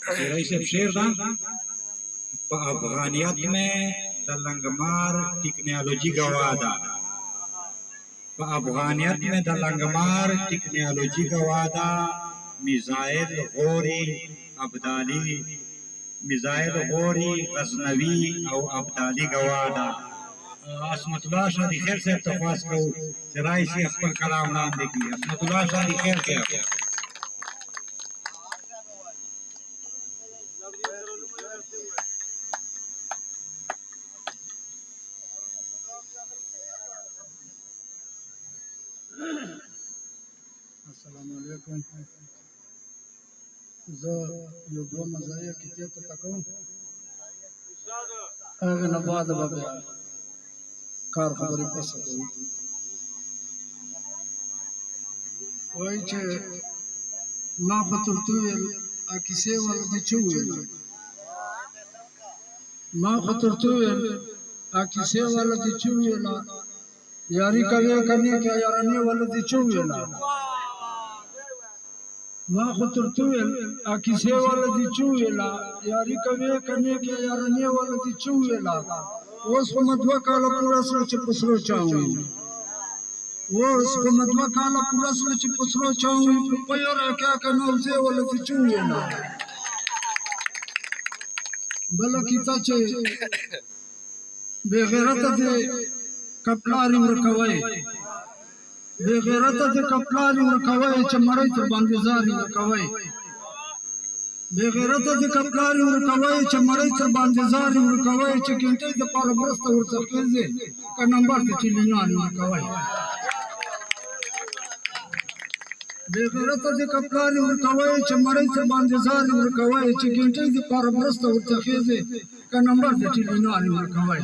शेराई से शेर था अफगानियत में दलंगमार टेक्नोलॉजी गवादा अफगानियत में दलंगमार टेक्नोलॉजी गवादा मिसाइल गोरी अब्दाली मिसाइल गोरी गजनवी और अब्दाली गवादा असमतुल्लाह शादी खैर से तफास को जराई से अखबर कलाम नाम देखिए असमतुल्लाह शादी खैर के अस्सलाम वालेकुम जो यो दो मजाया किते तको अगर नबाद बाबा कार खबरी पसंद वही छे ना खतरतुल किसे वाला दिचुल ना खतरतुल किसे वाला दिचुल यारी कवे कने के यारने वाला दिचुल ना खतरतुल किसे वाला दिचुल यारी कवे कने के यारने वाला दिचुल उसको मधुआ काला पूरा सोच पुसरो चाहूँ वो उसको मधुआ काला पूरा सोच पुसरो चाहूँ पयोर क्या करना उसे वाले दिचुए ना भला किता चे बेगैरत दे कपलारी रखवाए बेगैरत दे कपलारी रखवाए चमड़े तो बंदजारी रखवाए बेगैरत दे कपलारी रखवाए चमड़े तो बंदजारी रखवाए चिकनटे दे पर बरस्त और सकेजे का नंबर ते चिलिना रखवाए बेगैरत दे कपलारी रखवाए चमड़े तो बंदजारी रखवाए चिकनटे दे पर बरस्त और सकेजे का नंबर ते चिलिना रखवाए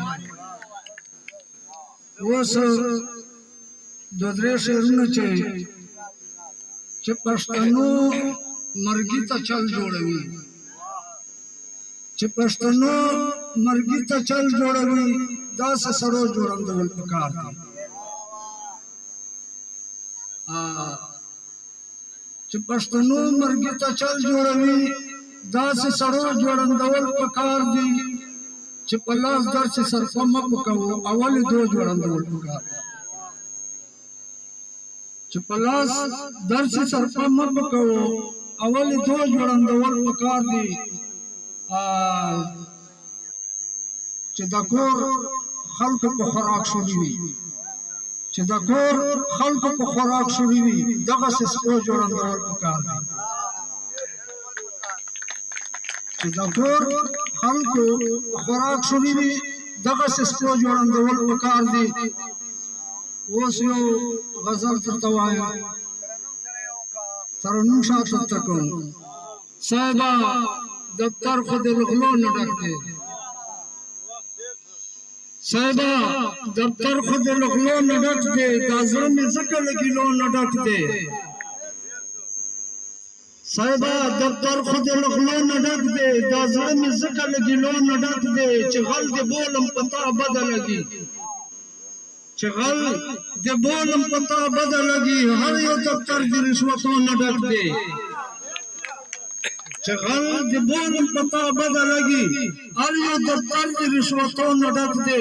वो सब ददरे शेरने चे पश्तनो मर्गी ता चल जोड़वी चे पश्तनो मर्गी ता चल जोड़वी दास सरो जोड़न दवल पकार चे पश्तनो मर्गी ता चल जोड़वी दास सरो जोड़न दवल पकार दी चे पलास दर से सरफा मपकाओ अवल दो जोड़न दवल पकार चे पलास दर से सरफा मपकाओ अवल दो जोड़न दवल पकार दी चे दकोर खल्क को खुराक शुरीवी चे दकोर खल्क को खुराक शुरीवी दगा से सरो जोड़न दवल पकार दी चे दकोर खल्क को खुराक शुरीवी दगा से सरो जोड़न दवल पकार दी वो सियो गजल तरतवाया तरनुशा तको साहिबा दफ्तर खुद लखलो न डकते साहिबा दफ्तर खुद लखलो न डकते दाजर में सकल किलो न डकते साहिबा दफ्तर खुद लखलो न डकते दाजर में सकल किलो न डकते चगल के बोलम पता बदलगी चगल के बोलम पता बदलगी हर यो दफ्तर की रिश्वतों न डकते चगल के बोलम पता बदलगी हर यो दफ्तर की रिश्वतों न डकते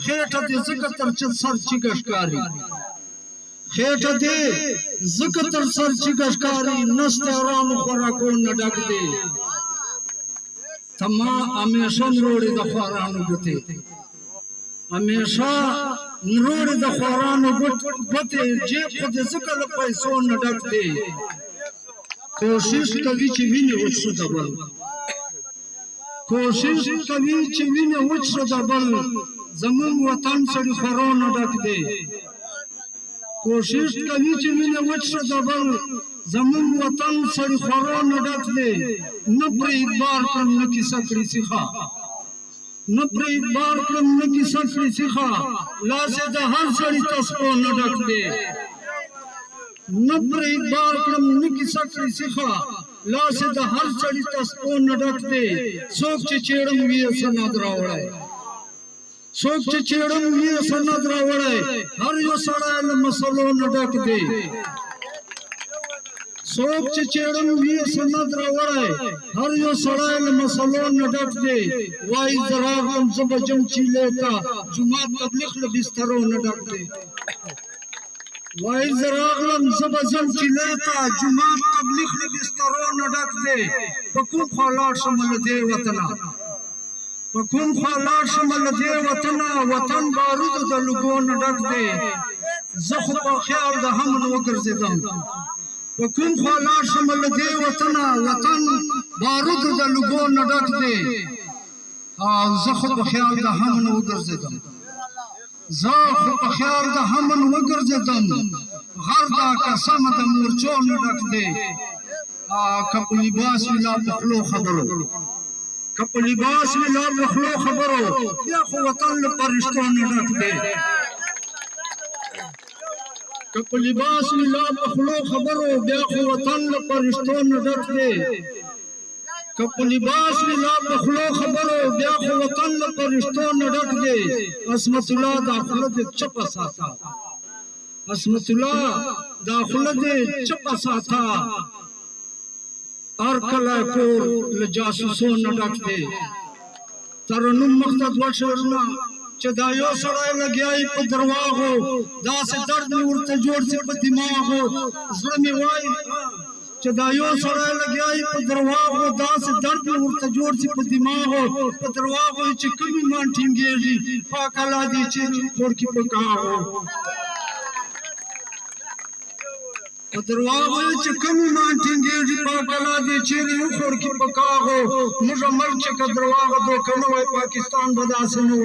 खेठ दे ज़िक्र सर चिकशकारी खेठ दे ज़िक्र सर चिकशकारी नस्तेरान खुराकों न डकते तमा हमेशा रोड़ी दफारान गुते हमेशा नरोड़ दफारान गुते जे खुद ज़िक्र पैसों न डकते कोशिश कभी चिविने उच्च दबल कोशिश कभी चिविने उच्च दबल जमीन वतन सड़ी खरो न डक दे कोशिश कभी चिविने उच्च दबल जमीन वतन सड़ी खरो न डक दे न पर इतबार करम न की सकरी सिखा न पर इतबार करम न की सकरी सिखा लासे द हर सड़ी तस्को न डक दे न पर इतबार करम न की सकरी सिखा लासे द हर सड़ी तस्को न डक दे सोच चेड़म वी सनद रावड़े सोच चेड़म वी सनद रावड़े हर यो सड़ाल मसलो न डक दे څوک چې چېړم وي سند راوړی هر یو سړی له مسلو نه ډک دی وایي زه راغلم زه به جم چیلې ته جومات تبلیغ له بسترو نه ډک دی وایي زه راغلم زه به ځم چیلې ته جومات تبلیغ له بسترو نه ډک دی په کوم خوا لاړ شم له دې وطنه په کوم خوا لاړ شم له دې وطنه وطن بارودو د لوګو نه ډک دی زه خو په خیال د حمل وګرځېدم په کوم خوا لاړ شم له دې وطنه وطن بارودو د لوګو نه ډک دی او زه خو په خیال د حمل وګرځېدم زه خو په خیال د حمل وګرځېدم غر دا قسمه د مورچو نه ډک دی که په لباس وي لا په خولو خبرو که په لباس وي لا په خولو خبرو بیا خو وطن له پرښتو نه ډک دی که په لباس وي لا په خولو خبرو بیا خو وطن له پرښتو نه ډک دی که په لباس وي لا په خولو خبرو بیا خو وطن له پرښتو نه ډک دی عصمت الله دا خوله دې چپه ساته عصمت الله دا خوله دې چپه ساته هر کله کور له جاسوسو نه ډک دی ترنم مخته دوه شعرونه چې دا یو سړی لګیا یي په درواغو داسې درد مې ورته جوړ شي په دماغو زړه مې وایي چې دا یو سړی لګیا یي په درواغو داسې درد مې ورته جوړ شي په دماغو په درواغو یې چې کوم ایمان ټینګېږي پاک الله دې چې خور کې په کاغو په درواغو یې چې کوم ایمان ټینګېږي پاک الله دې چیرې خور کې په کاغو موږ ملک چې که درواغه دوکه نه وای پاکستان به داسې نه